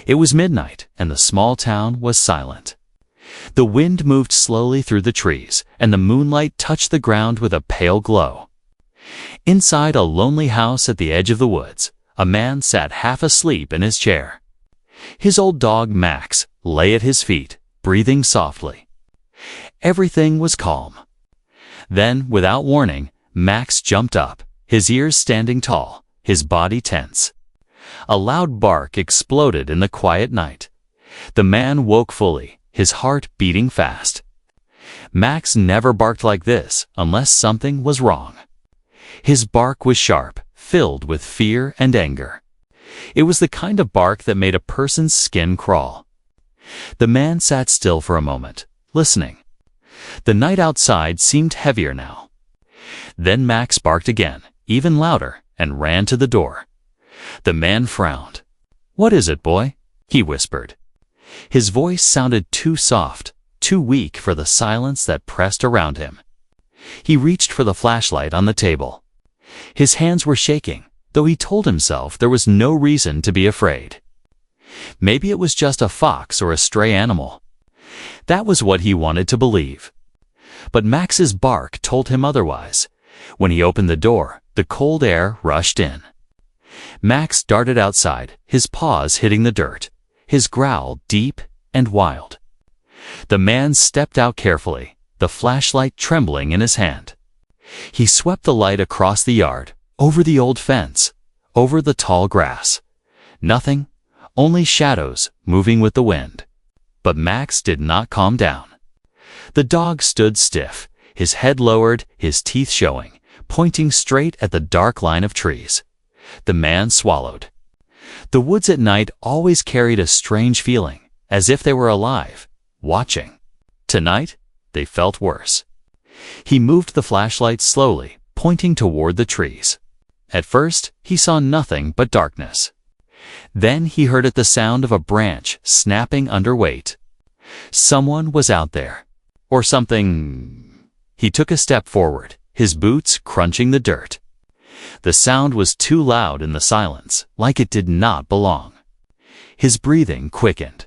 It was midnight, and the small town was silent. The wind moved slowly through the trees, and the moonlight touched the ground with a pale glow. Inside a lonely house at the edge of the woods, a man sat half asleep in his chair. His old dog, Max, lay at his feet, breathing softly. Everything was calm. Then, without warning, Max jumped up, his ears standing tall, his body tense. A loud bark exploded in the quiet night. The man woke fully, his heart beating fast. Max never barked like this unless something was wrong. His bark was sharp, filled with fear and anger. It was the kind of bark that made a person's skin crawl. The man sat still for a moment, listening. The night outside seemed heavier now. Then Max barked again, even louder, and ran to the door. The man frowned. "What is it, boy?" he whispered. His voice sounded too soft, too weak for the silence that pressed around him. He reached for the flashlight on the table. His hands were shaking, though he told himself there was no reason to be afraid. Maybe it was just a fox or a stray animal. That was what he wanted to believe. But Max's bark told him otherwise. When he opened the door, the cold air rushed in. Max darted outside, his paws hitting the dirt, his growl deep and wild. The man stepped out carefully, the flashlight trembling in his hand. He swept the light across the yard, over the old fence, over the tall grass. Nothing, only shadows moving with the wind. But Max did not calm down. The dog stood stiff, his head lowered, his teeth showing, pointing straight at the dark line of trees. The man swallowed. The woods at night always carried a strange feeling, as if they were alive, watching. Tonight, they felt worse. He moved the flashlight slowly, pointing toward the trees. At first, he saw nothing but darkness. Then he heard the sound of a branch snapping under weight. Someone was out there. Or something. He took a step forward, his boots crunching the dirt. The sound was too loud in the silence, like it did not belong. His breathing quickened.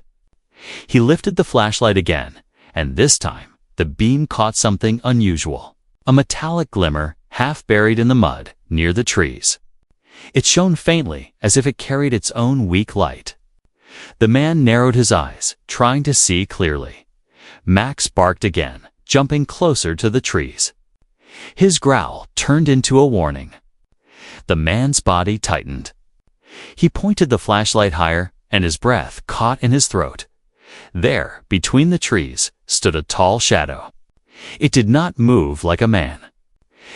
He lifted the flashlight again, and this time, the beam caught something unusual. A metallic glimmer, half buried in the mud, near the trees. It shone faintly, as if it carried its own weak light. The man narrowed his eyes, trying to see clearly. Max barked again, jumping closer to the trees. His growl turned into a warning. The man's body tightened. He pointed the flashlight higher, and his breath caught in his throat. There, between the trees, stood a tall shadow. It did not move like a man.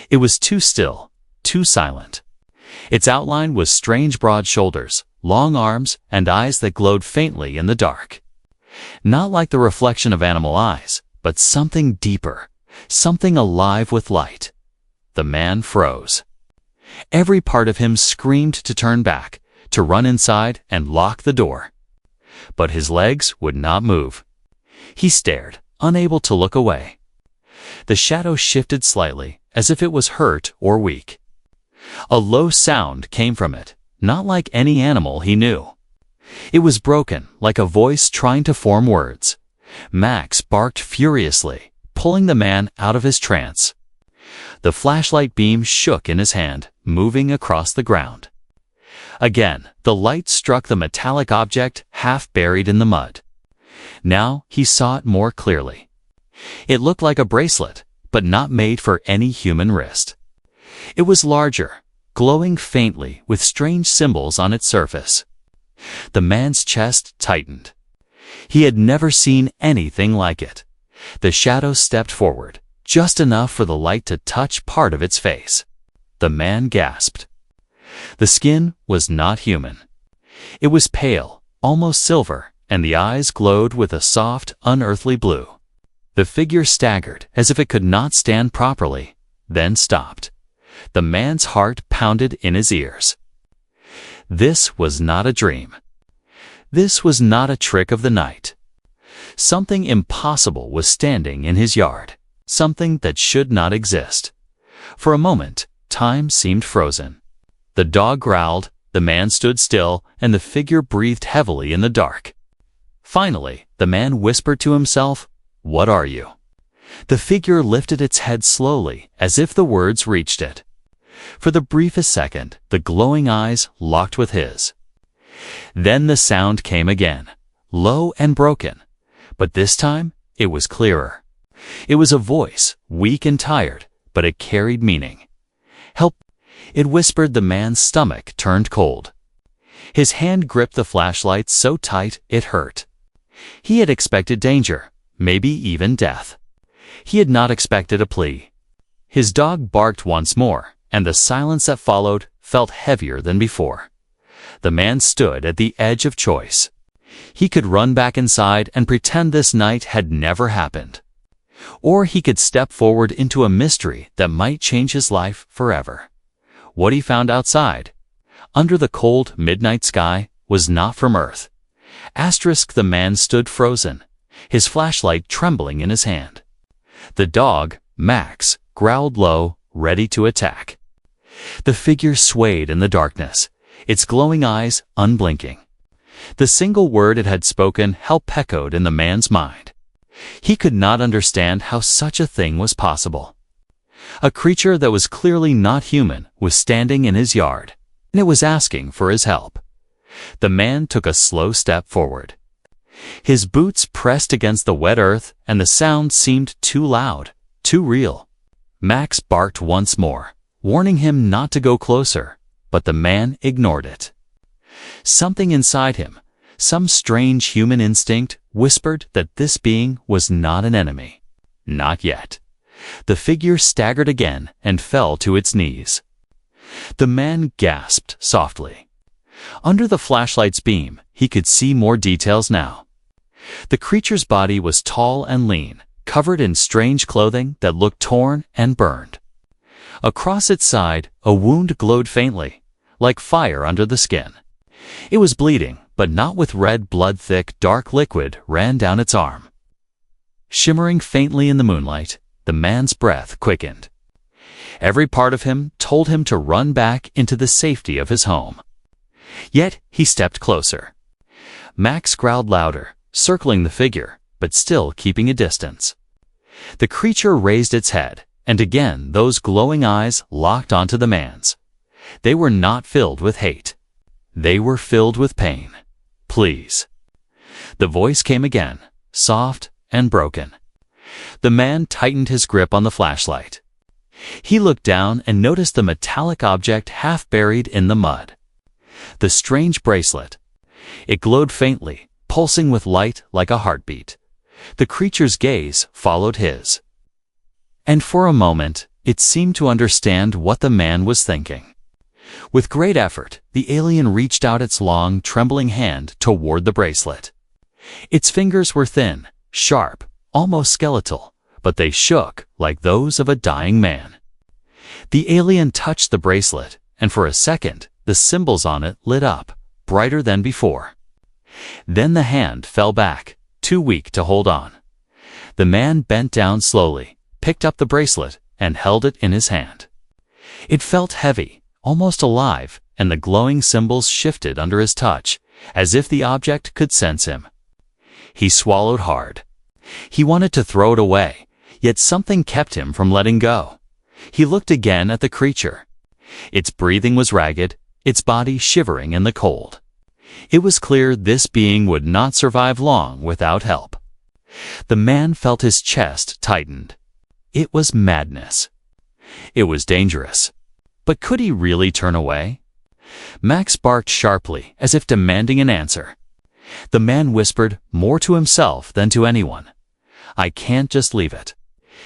It was too still, too silent. Its outline was strange broad shoulders, long arms, and eyes that glowed faintly in the dark. Not like the reflection of animal eyes, but something deeper, something alive with light. The man froze. Every part of him screamed to turn back, to run inside and lock the door. But his legs would not move. He stared, unable to look away. The shadow shifted slightly, as if it was hurt or weak. A low sound came from it, not like any animal he knew. It was broken, like a voice trying to form words. Max barked furiously, pulling the man out of his trance. The flashlight beam shook in his hand, moving across the ground. Again, the light struck the metallic object half buried in the mud. Now he saw it more clearly. It looked like a bracelet, but not made for any human wrist. It was larger, glowing faintly with strange symbols on its surface. The man's chest tightened. He had never seen anything like it. The shadow stepped forward, just enough for the light to touch part of its face. The man gasped. The skin was not human. It was pale, almost silver, and the eyes glowed with a soft, unearthly blue. The figure staggered as if it could not stand properly, then stopped. The man's heart pounded in his ears. This was not a dream. This was not a trick of the night. Something impossible was standing in his yard, something that should not exist. For a moment, time seemed frozen. The dog growled, the man stood still, and the figure breathed heavily in the dark. Finally, the man whispered to himself, "What are you?" The figure lifted its head slowly, as if the words reached it. For the briefest second, the glowing eyes locked with his. Then the sound came again, low and broken, but this time it was clearer. It was a voice, weak and tired, but it carried meaning. "Help!" It whispered. The man's stomach turned cold. His hand gripped the flashlight so tight it hurt. He had expected danger, maybe even death. He had not expected a plea. His dog barked once more, and the silence that followed felt heavier than before. The man stood at the edge of choice. He could run back inside and pretend this night had never happened. Or he could step forward into a mystery that might change his life forever. What he found outside, under the cold midnight sky, was not from Earth. The man stood frozen, his flashlight trembling in his hand. The dog, Max, growled low, ready to attack. The figure swayed in the darkness, its glowing eyes unblinking. The single word it had spoken help echoed in the man's mind. He could not understand how such a thing was possible. A creature that was clearly not human was standing in his yard, and it was asking for his help. The man took a slow step forward. His boots pressed against the wet earth, and the sound seemed too loud, too real. Max barked once more, warning him not to go closer, but the man ignored it. Something inside him, some strange human instinct, whispered that this being was not an enemy. Not yet. The figure staggered again and fell to its knees. The man gasped softly. Under the flashlight's beam, he could see more details now. The creature's body was tall and lean, covered in strange clothing that looked torn and burned. Across its side, a wound glowed faintly, like fire under the skin. It was bleeding, but not with red blood. Thick, dark liquid ran down its arm. Shimmering faintly in the moonlight, the man's breath quickened. Every part of him told him to run back into the safety of his home. Yet he stepped closer. Max growled louder, circling the figure, but still keeping a distance. The creature raised its head, and again those glowing eyes locked onto the man's. They were not filled with hate. They were filled with pain. "Please." The voice came again, soft and broken. The man tightened his grip on the flashlight. He looked down and noticed the metallic object half buried in the mud. The strange bracelet. It glowed faintly, pulsing with light like a heartbeat. The creature's gaze followed his. And for a moment, it seemed to understand what the man was thinking. With great effort, the alien reached out its long, trembling hand toward the bracelet. Its fingers were thin, sharp, almost skeletal, but they shook like those of a dying man. The alien touched the bracelet, and for a second, the symbols on it lit up, brighter than before. Then the hand fell back, too weak to hold on. The man bent down slowly, picked up the bracelet, and held it in his hand. It felt heavy, almost alive, and the glowing symbols shifted under his touch, as if the object could sense him. He swallowed hard. He wanted to throw it away, yet something kept him from letting go. He looked again at the creature. Its breathing was ragged, its body shivering in the cold. It was clear this being would not survive long without help. The man felt his chest tightened. It was madness. It was dangerous. But could he really turn away? Max barked sharply, as if demanding an answer. The man whispered, more to himself than to anyone, "I can't just leave it."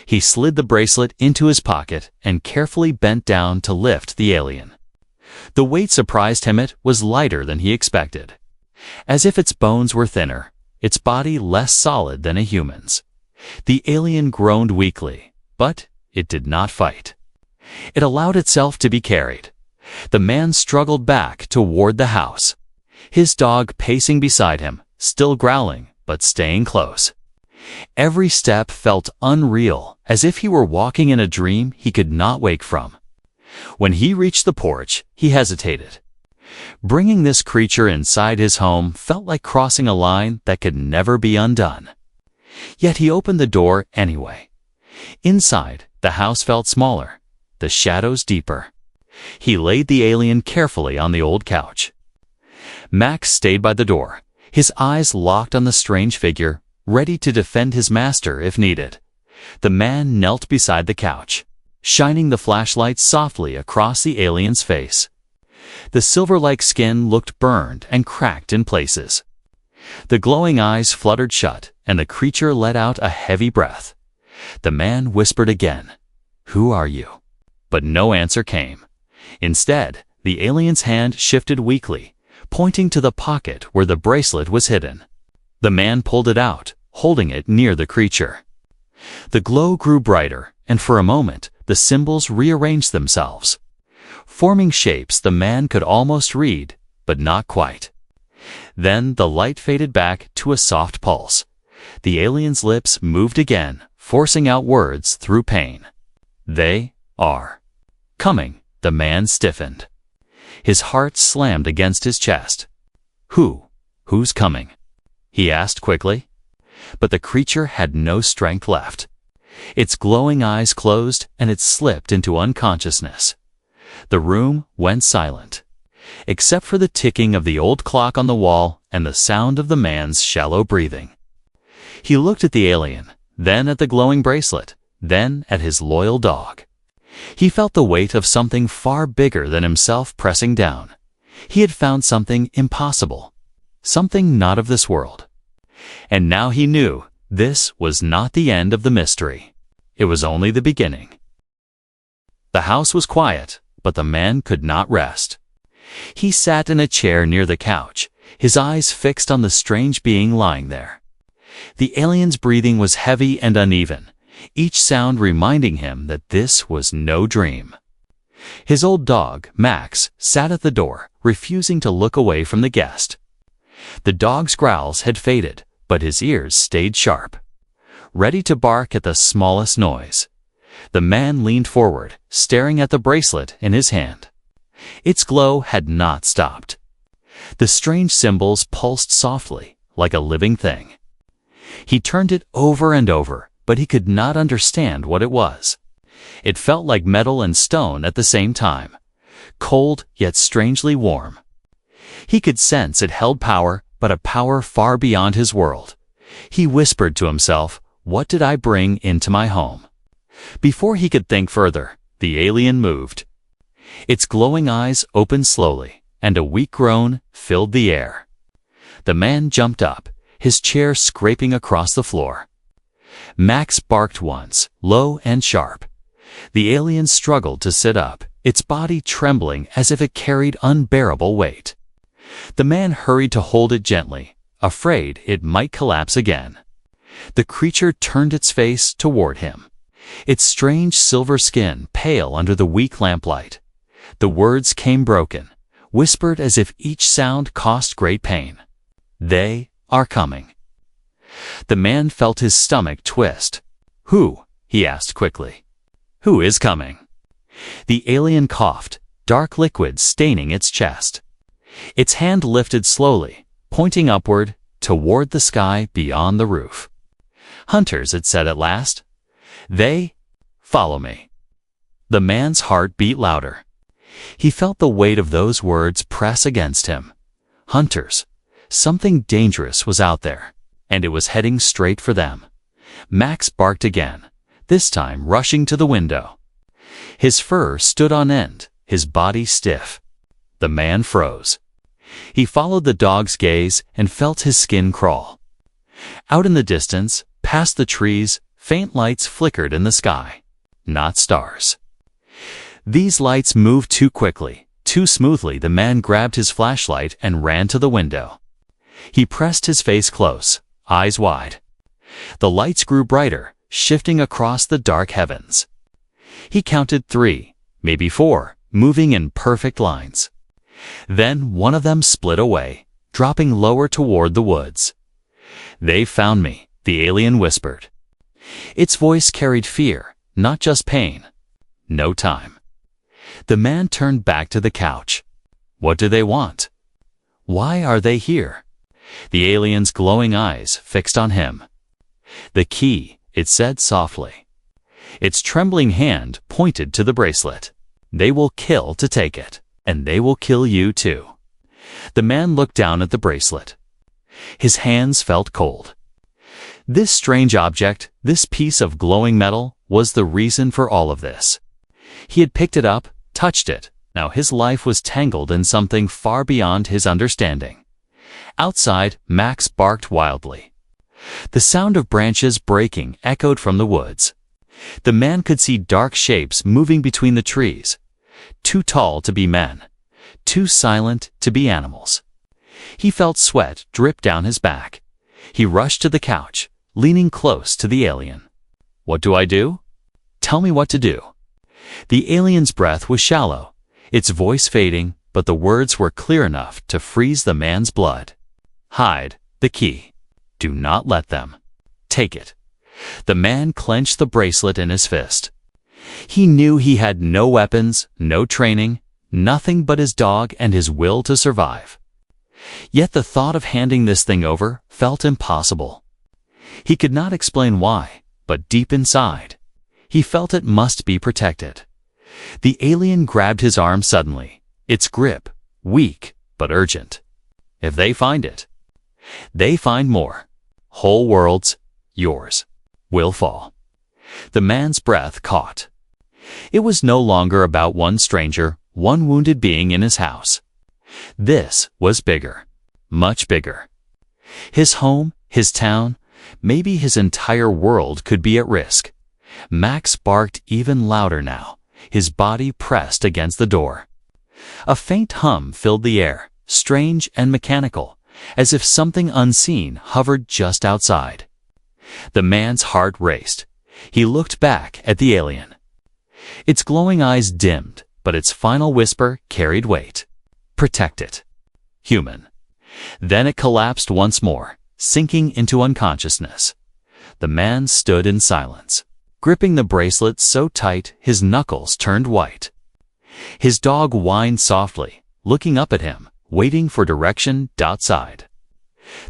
He slid the bracelet into his pocket and carefully bent down to lift the alien. The weight surprised him. It was lighter than he expected. As if its bones were thinner, its body less solid than a human's. The alien groaned weakly, but it did not fight. It allowed itself to be carried. The man struggled back toward the house, his dog pacing beside him, still growling, but staying close. Every step felt unreal, as if he were walking in a dream he could not wake from. When he reached the porch, he hesitated. Bringing this creature inside his home felt like crossing a line that could never be undone. Yet he opened the door anyway. Inside, the house felt smaller, the shadows deeper. He laid the alien carefully on the old couch. Max stayed by the door, his eyes locked on the strange figure, ready to defend his master if needed. The man knelt beside the couch, shining the flashlight softly across the alien's face. The silver-like skin looked burned and cracked in places. The glowing eyes fluttered shut, and the creature let out a heavy breath. The man whispered again, "Who are you?" But no answer came. Instead, the alien's hand shifted weakly, pointing to the pocket where the bracelet was hidden. The man pulled it out, holding it near the creature. The glow grew brighter, and for a moment, the symbols rearranged themselves. Forming shapes the man could almost read, but not quite. Then the light faded back to a soft pulse. The alien's lips moved again, forcing out words through pain. "They are coming." The man stiffened. His heart slammed against his chest. Who's coming?" he asked quickly. But the creature had no strength left. Its glowing eyes closed and it slipped into unconsciousness. The room went silent, except for the ticking of the old clock on the wall and the sound of the man's shallow breathing. He looked at the alien, then at the glowing bracelet, then at his loyal dog. He felt the weight of something far bigger than himself pressing down. He had found something impossible, something not of this world. And now he knew this was not the end of the mystery. It was only the beginning. The house was quiet, but the man could not rest. He sat in a chair near the couch, his eyes fixed on the strange being lying there. The alien's breathing was heavy and uneven, each sound reminding him that this was no dream. His old dog, Max, sat at the door, refusing to look away from the guest. The dog's growls had faded, but his ears stayed sharp, ready to bark at the smallest noise. The man leaned forward, staring at the bracelet in his hand. Its glow had not stopped. The strange symbols pulsed softly, like a living thing. He turned it over and over, but he could not understand what it was. It felt like metal and stone at the same time, cold yet strangely warm. He could sense it held power, but a power far beyond his world. He whispered to himself, "What did I bring into my home?" Before he could think further, the alien moved. Its glowing eyes opened slowly, and a weak groan filled the air. The man jumped up, his chair scraping across the floor. Max barked once, low and sharp. The alien struggled to sit up, its body trembling as if it carried unbearable weight. The man hurried to hold it gently, afraid it might collapse again. The creature turned its face toward him, its strange silver skin pale under the weak lamplight. The words came broken, whispered as if each sound cost great pain. "They are coming." The man felt his stomach twist. "Who?" he asked quickly. "Who is coming?" The alien coughed, dark liquid staining its chest. Its hand lifted slowly, pointing upward, toward the sky beyond the roof. "Hunters," it said at last. "They follow me." The man's heart beat louder. He felt the weight of those words press against him. Hunters. Something dangerous was out there, and it was heading straight for them. Max barked again, this time rushing to the window. His fur stood on end, his body stiff. The man froze. He followed the dog's gaze and felt his skin crawl. Out in the distance, past the trees, faint lights flickered in the sky. Not stars. These lights moved too quickly, too smoothly. The man grabbed his flashlight and ran to the window. He pressed his face close, eyes wide. The lights grew brighter, shifting across the dark heavens. He counted 3, maybe 4, moving in perfect lines. Then one of them split away, dropping lower toward the woods. "They found me," the alien whispered. Its voice carried fear, not just pain. No time. The man turned back to the couch. What do they want? Why are they here? The alien's glowing eyes fixed on him. The key, it said softly. Its trembling hand pointed to the bracelet. They will kill to take it, and they will kill you too. The man looked down at the bracelet. His hands felt cold. This strange object, this piece of glowing metal, was the reason for all of this. He had picked it up, touched it. Now his life was tangled in something far beyond his understanding. Outside, Max barked wildly. The sound of branches breaking echoed from the woods. The man could see dark shapes moving between the trees, too tall to be men, too silent to be animals. He felt sweat drip down his back. He rushed to the couch, leaning close to the alien. What do I do? Tell me what to do. The alien's breath was shallow, its voice fading, but the words were clear enough to freeze the man's blood. Hide the key. Do not let them. Take it. The man clenched the bracelet in his fist. He knew he had no weapons, no training, nothing but his dog and his will to survive. Yet the thought of handing this thing over felt impossible. He could not explain why, but deep inside, he felt it must be protected. The alien grabbed his arm suddenly, its grip weak but urgent. If they find it, they find more. Whole worlds, yours, will fall. The man's breath caught. It was no longer about one stranger, one wounded being in his house. This was bigger, much bigger. His home, his town, maybe his entire world could be at risk. Max barked even louder now, his body pressed against the door. A faint hum filled the air, strange and mechanical, as if something unseen hovered just outside. The man's heart raced. He looked back at the alien. Its glowing eyes dimmed, but its final whisper carried weight. Protect it. Human. Then it collapsed once more, sinking into unconsciousness. The man stood in silence, gripping the bracelet so tight his knuckles turned white. His dog whined softly, looking up at him, waiting for direction outside.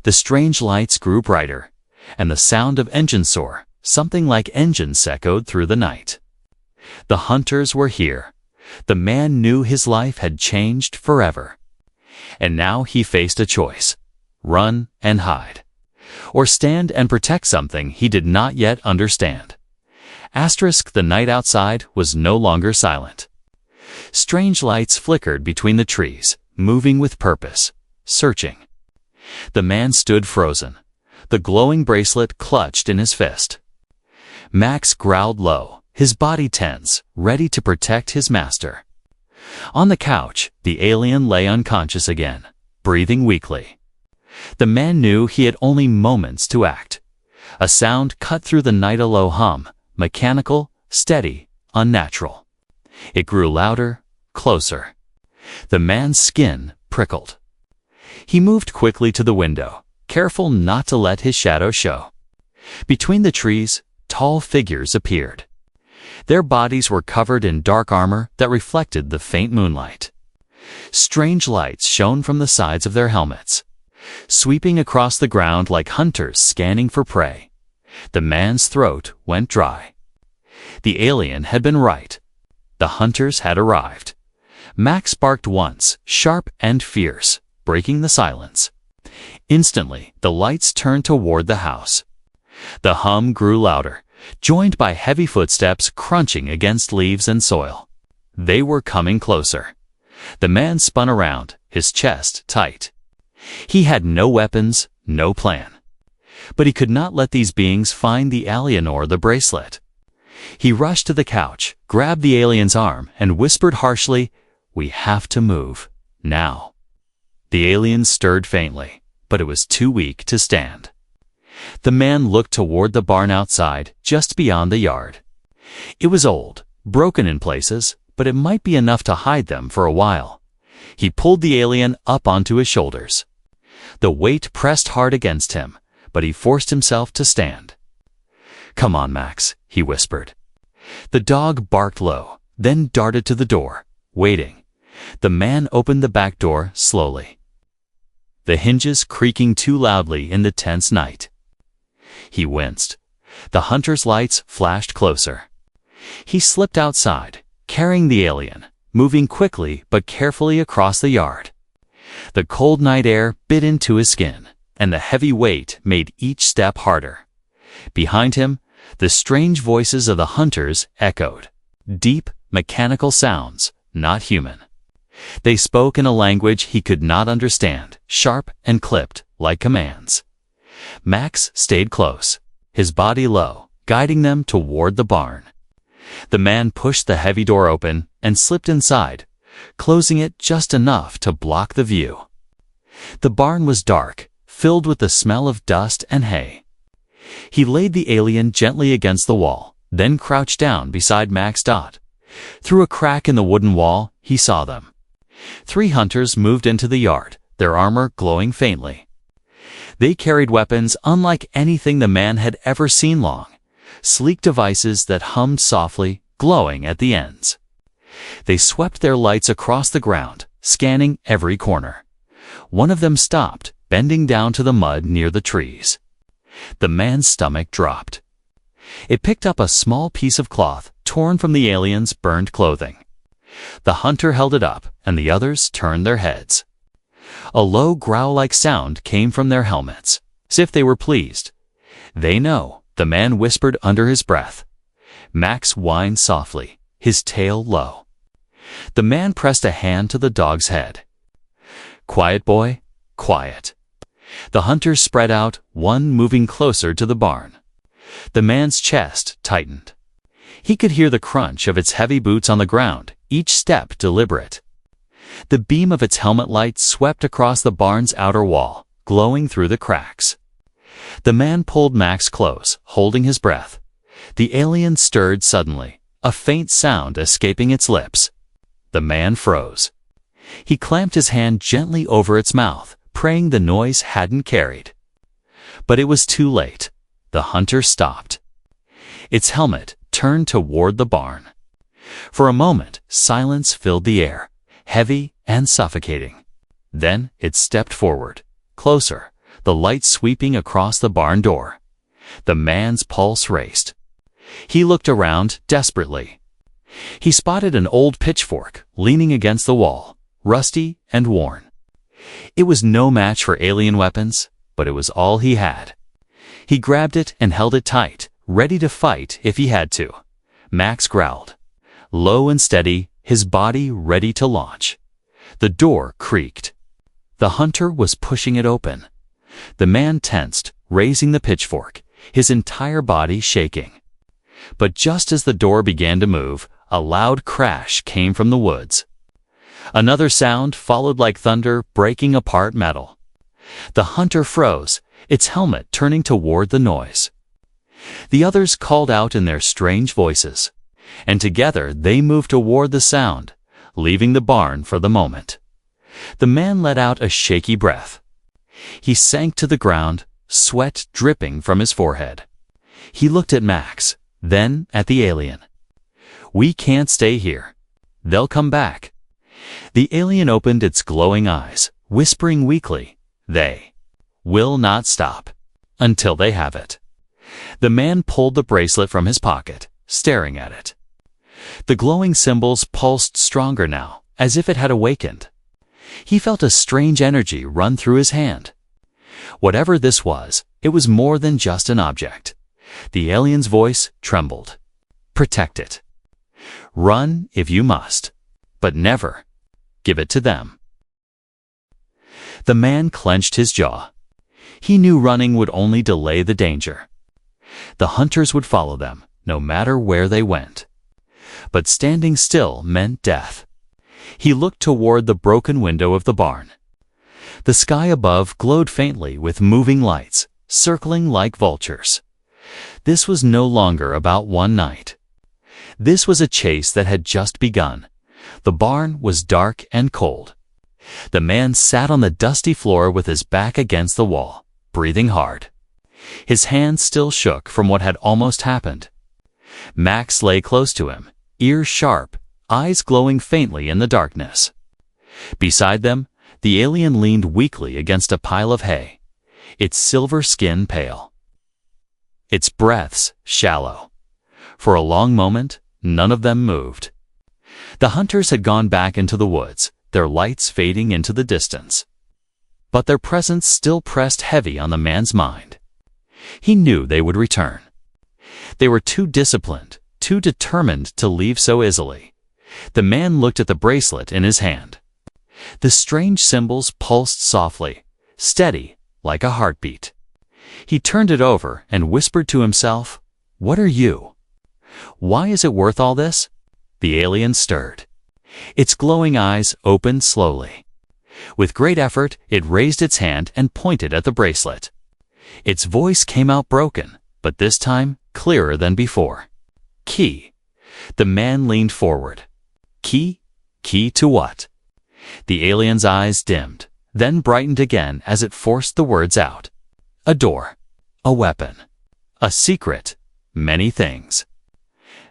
The strange lights grew brighter, and the sound of engine soar, something like engines echoed through the night. The hunters were here. The man knew his life had changed forever. And now he faced a choice: run and hide, or stand and protect something he did not yet understand. The night outside was no longer silent. Strange lights flickered between the trees, moving with purpose, searching. The man stood frozen, the glowing bracelet clutched in his fist. Max growled low, his body tense, ready to protect his master. On the couch, the alien lay unconscious again, breathing weakly. The man knew he had only moments to act. A sound cut through the night, a low hum, mechanical, steady, unnatural. It grew louder, closer. The man's skin prickled. He moved quickly to the window, careful not to let his shadow show. Between the trees, tall figures appeared. Their bodies were covered in dark armor that reflected the faint moonlight. Strange lights shone from the sides of their helmets, sweeping across the ground like hunters scanning for prey. The man's throat went dry. The alien had been right. The hunters had arrived. Max barked once, sharp and fierce, breaking the silence. Instantly, the lights turned toward the house. The hum grew louder, joined by heavy footsteps crunching against leaves and soil. They were coming closer. The man spun around, his chest tight. He had no weapons, no plan. But he could not let these beings find the alien or the bracelet. He rushed to the couch, grabbed the alien's arm, and whispered harshly, "We have to move, now." The alien stirred faintly, but it was too weak to stand. The man looked toward the barn outside, just beyond the yard. It was old, broken in places, but it might be enough to hide them for a while. He pulled the alien up onto his shoulders. The weight pressed hard against him, but he forced himself to stand. "Come on, Max," he whispered. The dog barked low, then darted to the door, waiting. The man opened the back door slowly, the hinges creaking too loudly in the tense night. He winced. The hunter's lights flashed closer. He slipped outside, carrying the alien, moving quickly but carefully across the yard. The cold night air bit into his skin, and the heavy weight made each step harder. Behind him, the strange voices of the hunters echoed. Deep, mechanical sounds, not human. They spoke in a language he could not understand, sharp and clipped, like commands. Max stayed close, his body low, guiding them toward the barn. The man pushed the heavy door open and slipped inside, closing it just enough to block the view. The barn was dark, filled with the smell of dust and hay. He laid the alien gently against the wall, then crouched down beside Max. Through a crack in the wooden wall, he saw them. 3 hunters moved into the yard, their armor glowing faintly. They carried weapons unlike anything the man had ever seen long, sleek devices that hummed softly, glowing at the ends. They swept their lights across the ground, scanning every corner. One of them stopped, bending down to the mud near the trees. The man's stomach dropped. It picked up a small piece of cloth torn from the alien's burned clothing. The hunter held it up, and the others turned their heads. A low growl-like sound came from their helmets, as if they were pleased. "They know," the man whispered under his breath. Max whined softly, his tail low. The man pressed a hand to the dog's head. "Quiet, boy, quiet." The hunters spread out, one moving closer to the barn. The man's chest tightened. He could hear the crunch of its heavy boots on the ground, each step deliberate. The beam of its helmet light swept across the barn's outer wall, glowing through the cracks. The man pulled Max close, holding his breath. The alien stirred suddenly, a faint sound escaping its lips. The man froze. He clamped his hand gently over its mouth, praying the noise hadn't carried. But it was too late. The hunter stopped. Its helmet turned toward the barn. For a moment, silence filled the air, heavy and suffocating. Then it stepped forward, closer, the light sweeping across the barn door. The man's pulse raced. He looked around desperately. He spotted an old pitchfork leaning against the wall, rusty and worn. It was no match for alien weapons, but it was all he had. He grabbed it and held it tight, ready to fight if he had to. Max growled. Low and steady, his body ready to launch. The door creaked. The hunter was pushing it open. The man tensed, raising the pitchfork, his entire body shaking. But just as the door began to move, a loud crash came from the woods. Another sound followed like thunder breaking apart metal. The hunter froze, its helmet turning toward the noise. The others called out in their strange voices, and together they moved toward the sound, leaving the barn for the moment. The man let out a shaky breath. He sank to the ground, sweat dripping from his forehead. He looked at Max, then at the alien. "We can't stay here. They'll come back." The alien opened its glowing eyes, whispering weakly, "They will not stop until they have it." The man pulled the bracelet from his pocket, staring at it. The glowing symbols pulsed stronger now, as if it had awakened. He felt a strange energy run through his hand. Whatever this was, it was more than just an object. The alien's voice trembled. "Protect it. Run if you must, but never give it to them." The man clenched his jaw. He knew running would only delay the danger. The hunters would follow them, no matter where they went. But standing still meant death. He looked toward the broken window of the barn. The sky above glowed faintly with moving lights, circling like vultures. This was no longer about one night. This was a chase that had just begun. The barn was dark and cold. The man sat on the dusty floor with his back against the wall, breathing hard. His hands still shook from what had almost happened. Max lay close to him, ears sharp, eyes glowing faintly in the darkness. Beside them, the alien leaned weakly against a pile of hay, its silver skin pale, its breaths shallow. For a long moment, none of them moved. The hunters had gone back into the woods, their lights fading into the distance. But their presence still pressed heavy on the man's mind. He knew they would return. They were too disciplined, too determined to leave so easily. The man looked at the bracelet in his hand. The strange symbols pulsed softly, steady, like a heartbeat. He turned it over and whispered to himself, "What are you? Why is it worth all this?" The alien stirred. Its glowing eyes opened slowly. With great effort, it raised its hand and pointed at the bracelet. Its voice came out broken, but this time clearer than before. "Key." The man leaned forward. "Key? Key to what?" The alien's eyes dimmed, then brightened again as it forced the words out. "A door. A weapon. A secret. Many things.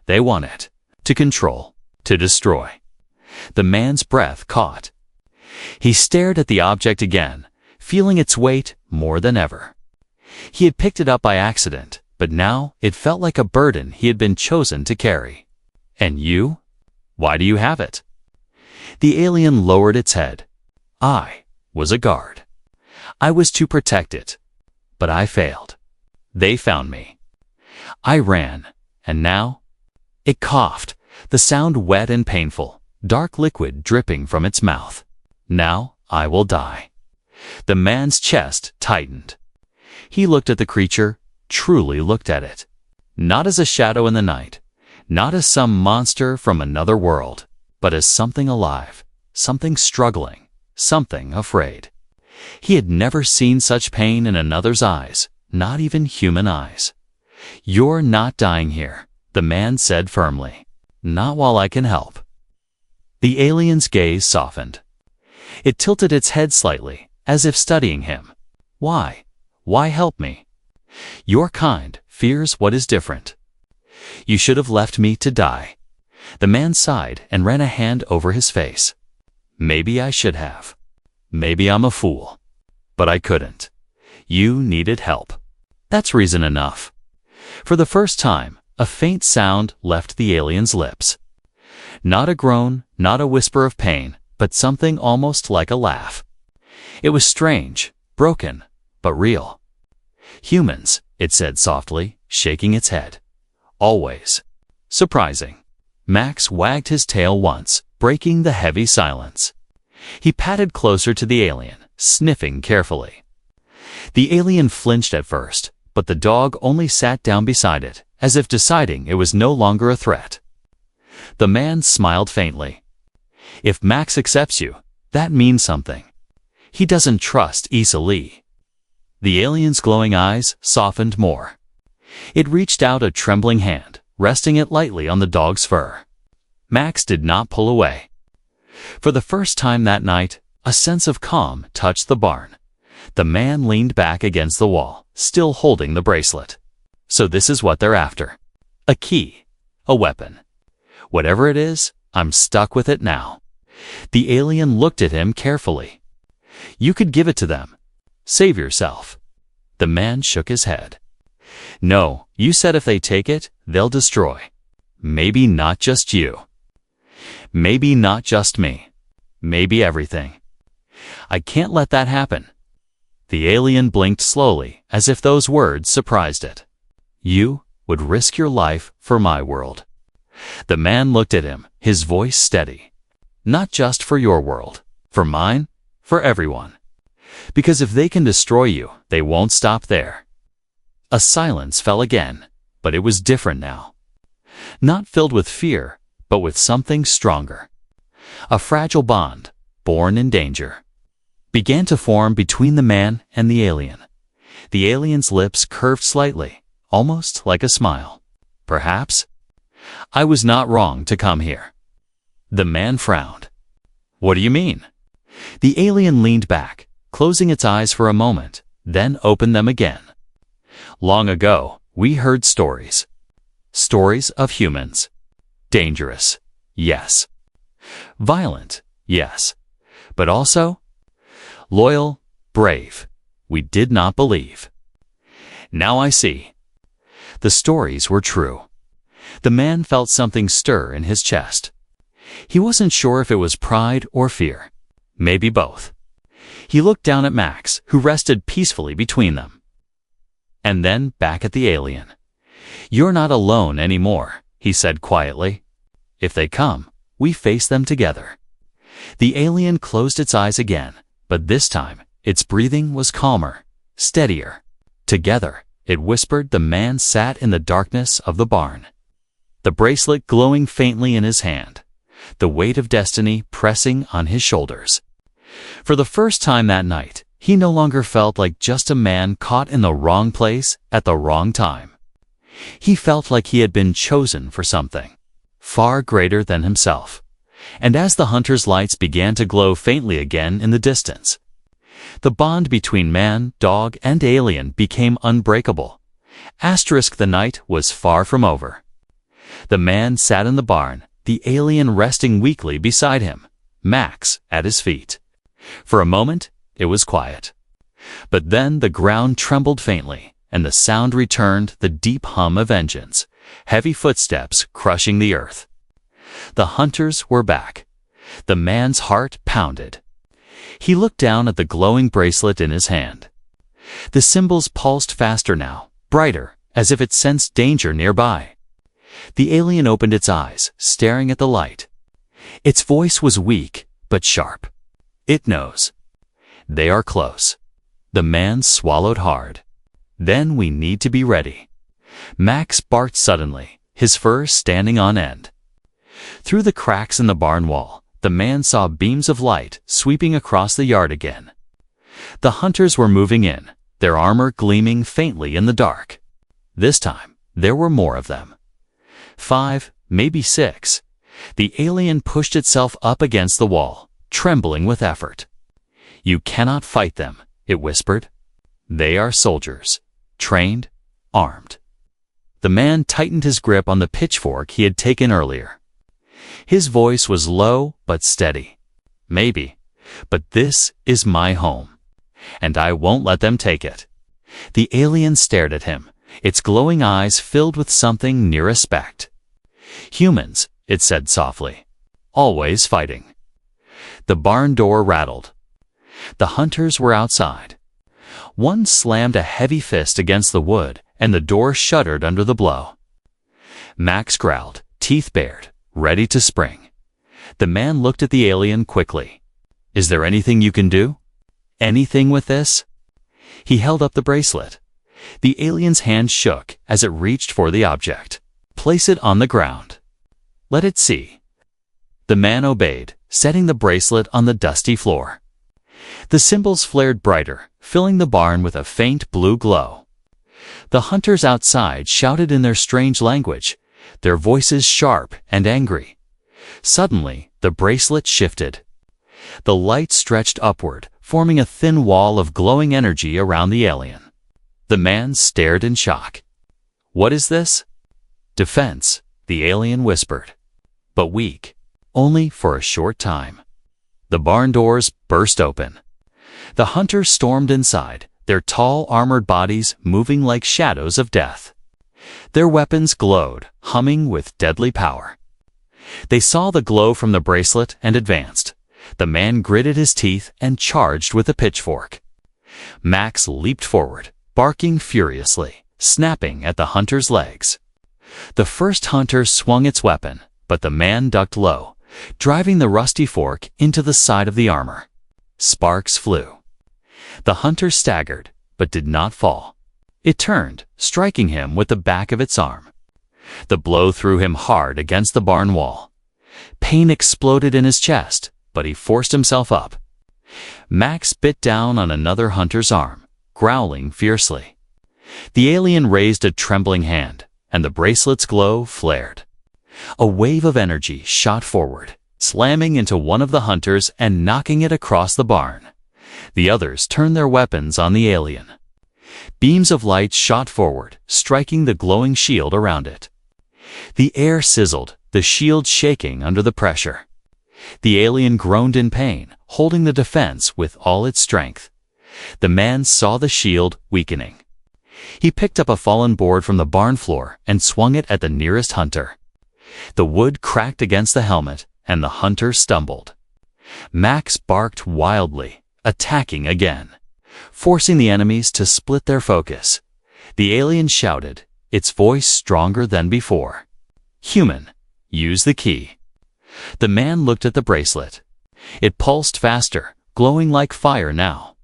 They want it. To control. To destroy." The man's breath caught. He stared at the object again, feeling its weight more than ever. He had picked it up by accident, but now it felt like a burden he had been chosen to carry. "And you? Why do you have it?" The alien lowered its head. "I was a guard. I was to protect it. But I failed. They found me. I ran, and now—" It coughed, the sound wet and painful, dark liquid dripping from its mouth. "Now I will die." The man's chest tightened. He looked at the creature, truly looked at it. Not as a shadow in the night, not as some monster from another world, but as something alive, something struggling, something afraid. He had never seen such pain in another's eyes, not even human eyes. "You're not dying here," the man said firmly. "Not while I can help." The alien's gaze softened. It tilted its head slightly, as if studying him. "Why? Why help me? Your kind fears what is different. You should have left me to die." The man sighed and ran a hand over his face. "Maybe I should have. Maybe I'm a fool. But I couldn't. You needed help. That's reason enough." For the first time, a faint sound left the alien's lips. Not a groan, not a whisper of pain, but something almost like a laugh. It was strange, broken, but real. "Humans," it said softly, shaking its head. "Always." Surprising. Max wagged his tail once, breaking the heavy silence. He patted closer to the alien, sniffing carefully. The alien flinched at first, but the dog only sat down beside it, as if deciding it was no longer a threat. The man smiled faintly. "If Max accepts you, that means something. He doesn't trust easily." The alien's glowing eyes softened more. It reached out a trembling hand, resting it lightly on the dog's fur. Max did not pull away. For the first time that night, a sense of calm touched the barn. The man leaned back against the wall, still holding the bracelet. "So this is what they're after. A key. A weapon. Whatever it is, I'm stuck with it now." The alien looked at him carefully. "You could give it to them. Save yourself." The man shook his head. "No, you said if they take it, they'll destroy. Maybe not just you. Maybe not just me. Maybe everything. I can't let that happen." The alien blinked slowly, as if those words surprised it. "You would risk your life for my world." The man looked at him, his voice steady. "Not just for your world. For mine. For everyone. Because if they can destroy you, they won't stop there." A silence fell again, but it was different now. Not filled with fear, but with something stronger. A fragile bond, born in danger, began to form between the man and the alien. The alien's lips curved slightly, almost like a smile. "Perhaps. I was not wrong to come here." The man frowned. "What do you mean?" The alien leaned back, closing its eyes for a moment, then opened them again. "Long ago, we heard stories. Stories of humans. Dangerous, yes. Violent, yes. but also loyal, brave. We did not believe. Now I see. The stories were true. The man felt something stir in his chest. He wasn't sure if it was pride or fear. Maybe both. He looked down at Max, who rested peacefully between them. And then back at the alien. "You're not alone anymore," he said quietly. "If they come, we face them together." The alien closed its eyes again, but this time its breathing was calmer, steadier. Together, it whispered. The man sat in the darkness of the barn, the bracelet glowing faintly in his hand, the weight of destiny pressing on his shoulders. For the first time that night, he no longer felt like just a man caught in the wrong place at the wrong time. He felt like he had been chosen for something far greater than himself. And as the hunter's lights began to glow faintly again in the distance, the bond between man, dog, and alien became unbreakable. The night was far from over. The man sat in the barn, the alien resting weakly beside him, Max at his feet. For a moment, it was quiet. But then the ground trembled faintly, and the sound returned, the deep hum of engines, heavy footsteps crushing the earth. The hunters were back. The man's heart pounded. He looked down at the glowing bracelet in his hand. The symbols pulsed faster now, brighter, as if it sensed danger nearby. The alien opened its eyes, staring at the light. Its voice was weak, but sharp. "It knows. They are close." The man swallowed hard. "Then we need to be ready." Max barked suddenly, his fur standing on end. Through the cracks in the barn wall, the man saw beams of light sweeping across the yard again. The hunters were moving in, their armor gleaming faintly in the dark. This time, there were more of them. 5, maybe 6. The alien pushed itself up against the wall, trembling with effort. "You cannot fight them," it whispered. "They are soldiers, trained, armed." The man tightened his grip on the pitchfork he had taken earlier. His voice was low but steady. "Maybe, but this is my home, and I won't let them take it." The alien stared at him, its glowing eyes filled with something near respect. "Humans," it said softly, "always fighting." The barn door rattled. The hunters were outside. One slammed a heavy fist against the wood, and the door shuddered under the blow. Max growled, teeth bared, ready to spring. The man looked at the alien quickly. "Is there anything you can do? Anything with this?" He held up the bracelet. The alien's hand shook as it reached for the object. "Place it on the ground. Let it see." The man obeyed, setting the bracelet on the dusty floor. The symbols flared brighter, filling the barn with a faint blue glow. The hunters outside shouted in their strange language, their voices sharp and angry. Suddenly, the bracelet shifted. The light stretched upward, forming a thin wall of glowing energy around the alien. The man stared in shock. "What is this?" "Defense," the alien whispered. "But weak. Only for a short time." The barn doors burst open. The hunters stormed inside, their tall, armored bodies moving like shadows of death. Their weapons glowed, humming with deadly power. They saw the glow from the bracelet and advanced. The man gritted his teeth and charged with a pitchfork. Max leaped forward, barking furiously, snapping at the hunter's legs. The first hunter swung its weapon, but the man ducked low, driving the rusty fork into the side of the armor. Sparks flew. The hunter staggered, but did not fall. It turned, striking him with the back of its arm. The blow threw him hard against the barn wall. Pain exploded in his chest, but he forced himself up. Max bit down on another hunter's arm, growling fiercely. The alien raised a trembling hand, and the bracelet's glow flared. A wave of energy shot forward, slamming into one of the hunters and knocking it across the barn. The others turned their weapons on the alien. Beams of light shot forward, striking the glowing shield around it. The air sizzled, the shield shaking under the pressure. The alien groaned in pain, holding the defense with all its strength. The man saw the shield weakening. He picked up a fallen board from the barn floor and swung it at the nearest hunter. The wood cracked against the helmet, and the hunter stumbled. Max barked wildly, attacking again, forcing the enemies to split their focus. The alien shouted, its voice stronger than before. "Human, use the key." The man looked at the bracelet. It pulsed faster, glowing like fire now.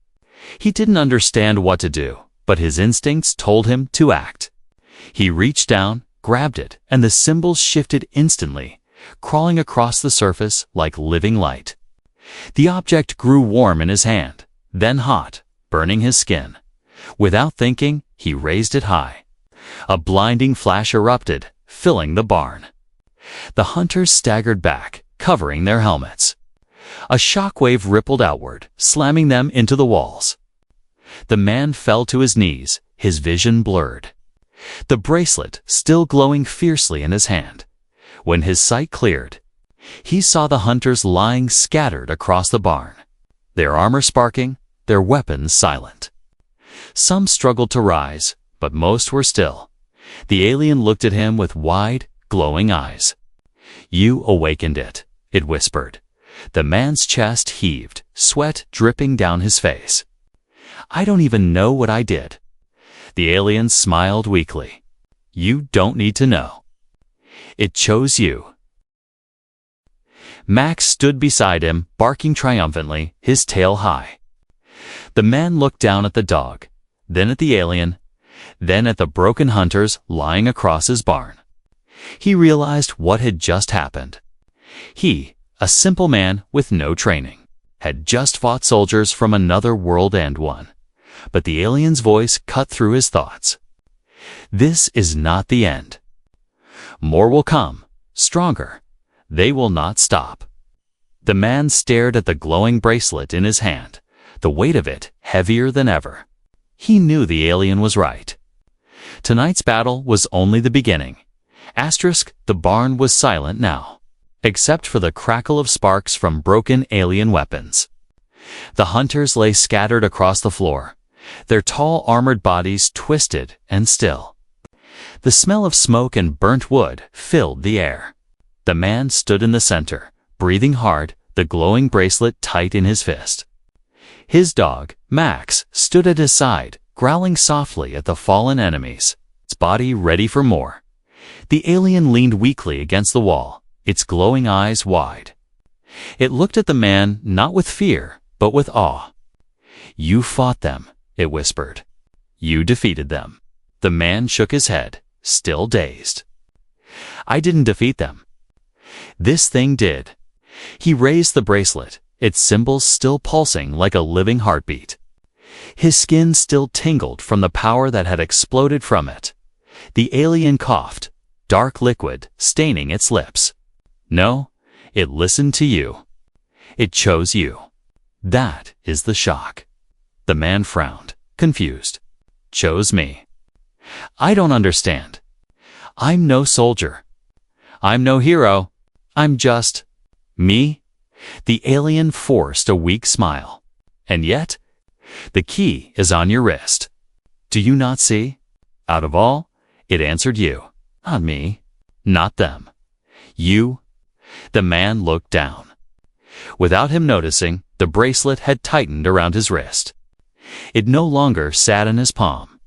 He didn't understand what to do, but his instincts told him to act. He reached down, grabbed it, and the symbols shifted instantly, crawling across the surface like living light. The object grew warm in his hand, then hot, burning his skin. Without thinking, he raised it high. A blinding flash erupted, filling the barn. The hunters staggered back, covering their helmets. A shockwave rippled outward, slamming them into the walls. The man fell to his knees, his vision blurred. The bracelet still glowing fiercely in his hand. When his sight cleared, he saw the hunters lying scattered across the barn, their armor sparking, their weapons silent. Some struggled to rise, but most were still. The alien looked at him with wide, glowing eyes. "You awakened it," it whispered. The man's chest heaved, sweat dripping down his face. "I don't even know what I did." The alien smiled weakly. "You don't need to know. It chose you." Max stood beside him, barking triumphantly, his tail high. The man looked down at the dog, then at the alien, then at the broken hunters lying across his barn. He realized what had just happened. He, a simple man with no training, had just fought soldiers from another world and won. But the alien's voice cut through his thoughts. "This is not the end. More will come, stronger. They will not stop." The man stared at the glowing bracelet in his hand, the weight of it heavier than ever. He knew the alien was right. Tonight's battle was only the beginning. The barn was silent now, except for the crackle of sparks from broken alien weapons. The hunters lay scattered across the floor, their tall armored bodies twisted and still. The smell of smoke and burnt wood filled the air. The man stood in the center, breathing hard, the glowing bracelet tight in his fist. His dog, Max, stood at his side, growling softly at the fallen enemies, its body ready for more. The alien leaned weakly against the wall, its glowing eyes wide. It looked at the man not with fear, but with awe. "You fought them," it whispered. "You defeated them." The man shook his head, still dazed. "I didn't defeat them. This thing did." He raised the bracelet, its symbols still pulsing like a living heartbeat. His skin still tingled from the power that had exploded from it. The alien coughed, dark liquid staining its lips. "No, it listened to you. It chose you. That is the shock." The man frowned, confused. "Chose me? I don't understand. I'm no soldier. I'm no hero. I'm just me." The alien forced a weak smile. "And yet, the key is on your wrist. Do you not see? Out of all, it answered you, not me, not them. You." The man looked down. Without him noticing, the bracelet had tightened around his wrist. It no longer sat in his palm.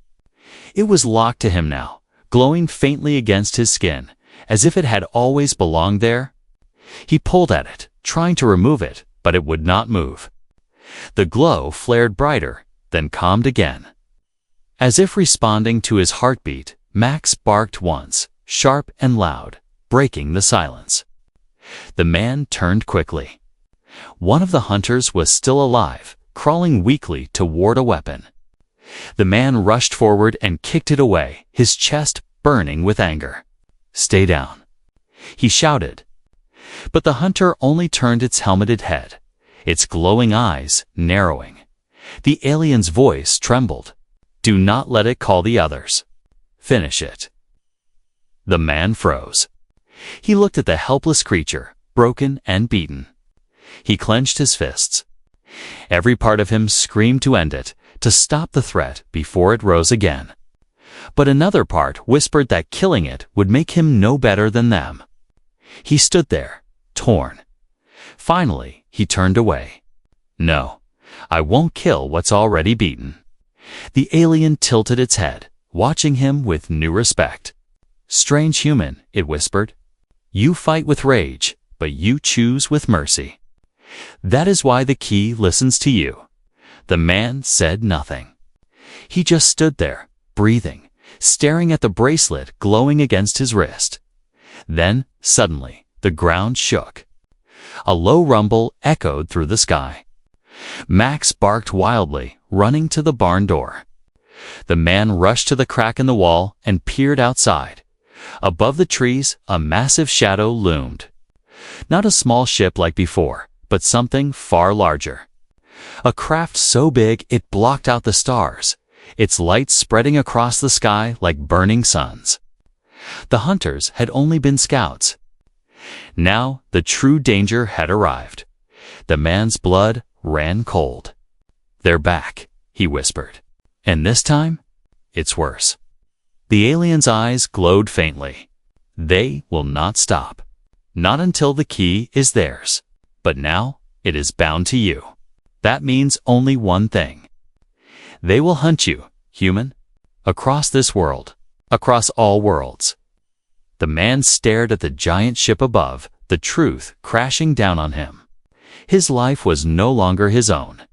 It was locked to him now, glowing faintly against his skin, as if it had always belonged there. He pulled at it, trying to remove it, but it would not move. The glow flared brighter, then calmed again. As if responding to his heartbeat, Max barked once, sharp and loud, breaking the silence. The man turned quickly. One of the hunters was still alive, crawling weakly toward a weapon. The man rushed forward and kicked it away, his chest burning with anger. "Stay down," he shouted. But the hunter only turned its helmeted head, its glowing eyes narrowing. The alien's voice trembled. "Do not let it call the others. Finish it." The man froze. He looked at the helpless creature, broken and beaten, He clenched his fists. Every part of him screamed to end it, to stop the threat before it rose again. But another part whispered that killing it would make him no better than them. He stood there, torn. Finally, he turned away. No, I won't kill what's already beaten. The alien tilted its head, watching him with new respect. Strange human, it whispered. You fight with rage, but you choose with mercy. That is why the key listens to you. The man said nothing. He just stood there, breathing, staring at the bracelet glowing against his wrist. Then, suddenly, the ground shook. A low rumble echoed through the sky. Max barked wildly, running to the barn door. The man rushed to the crack in the wall and peered outside. Above the trees, a massive shadow loomed. Not a small ship like before, but something far larger. A craft so big it blocked out the stars, its light spreading across the sky like burning suns. The hunters had only been scouts. Now the true danger had arrived. The man's blood ran cold. They're back, he whispered. And this time, it's worse. The alien's eyes glowed faintly. They will not stop. Not until the key is theirs. But now, it is bound to you. That means only one thing. They will hunt you, human, across this world, across all worlds. The man stared at the giant ship above, the truth crashing down on him. His life was no longer his own.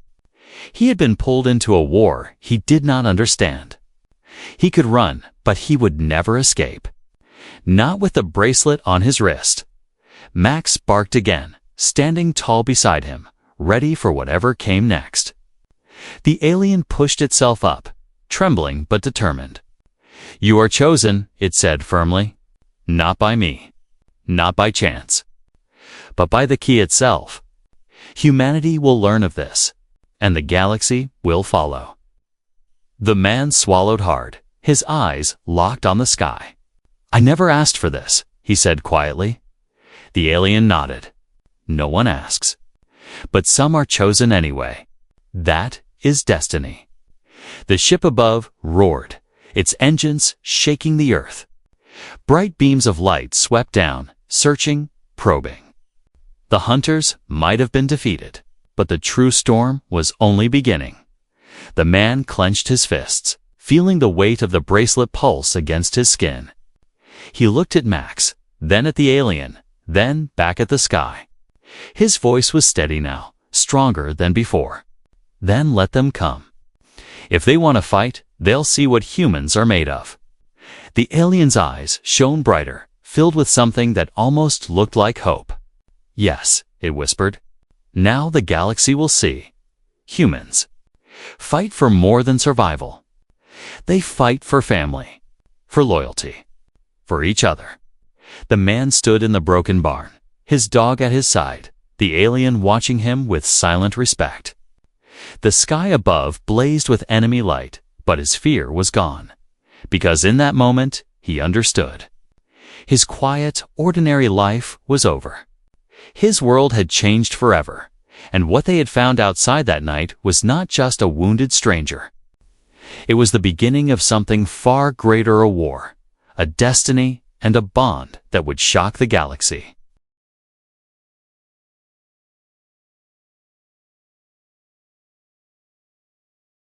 He had been pulled into a war he did not understand. He could run, but he would never escape. Not with the bracelet on his wrist. Max barked again, standing tall beside him, ready for whatever came next. The alien pushed itself up, trembling but determined. You are chosen, it said firmly. Not by me. Not by chance. But by the key itself. Humanity will learn of this, and the galaxy will follow. The man swallowed hard, his eyes locked on the sky. I never asked for this, he said quietly. The alien nodded. No one asks. But some are chosen anyway. That is destiny. The ship above roared, its engines shaking the earth. Bright beams of light swept down, searching, probing. The hunters might have been defeated, but the true storm was only beginning. The man clenched his fists, feeling the weight of the bracelet pulse against his skin. He looked at Max, then at the alien, then back at the sky. His voice was steady now, stronger than before. Then let them come. If they want to fight, they'll see what humans are made of. The alien's eyes shone brighter, filled with something that almost looked like hope. Yes, it whispered. Now the galaxy will see. Humans fight for more than survival. They fight for family, for loyalty, for each other. The man stood in the broken barn, his dog at his side, the alien watching him with silent respect. The sky above blazed with enemy light, but his fear was gone, because in that moment he understood. His quiet, ordinary life was over. His world had changed forever, and what they had found outside that night was not just a wounded stranger. It was the beginning of something far greater, a war, a destiny, and a bond that would shock the galaxy.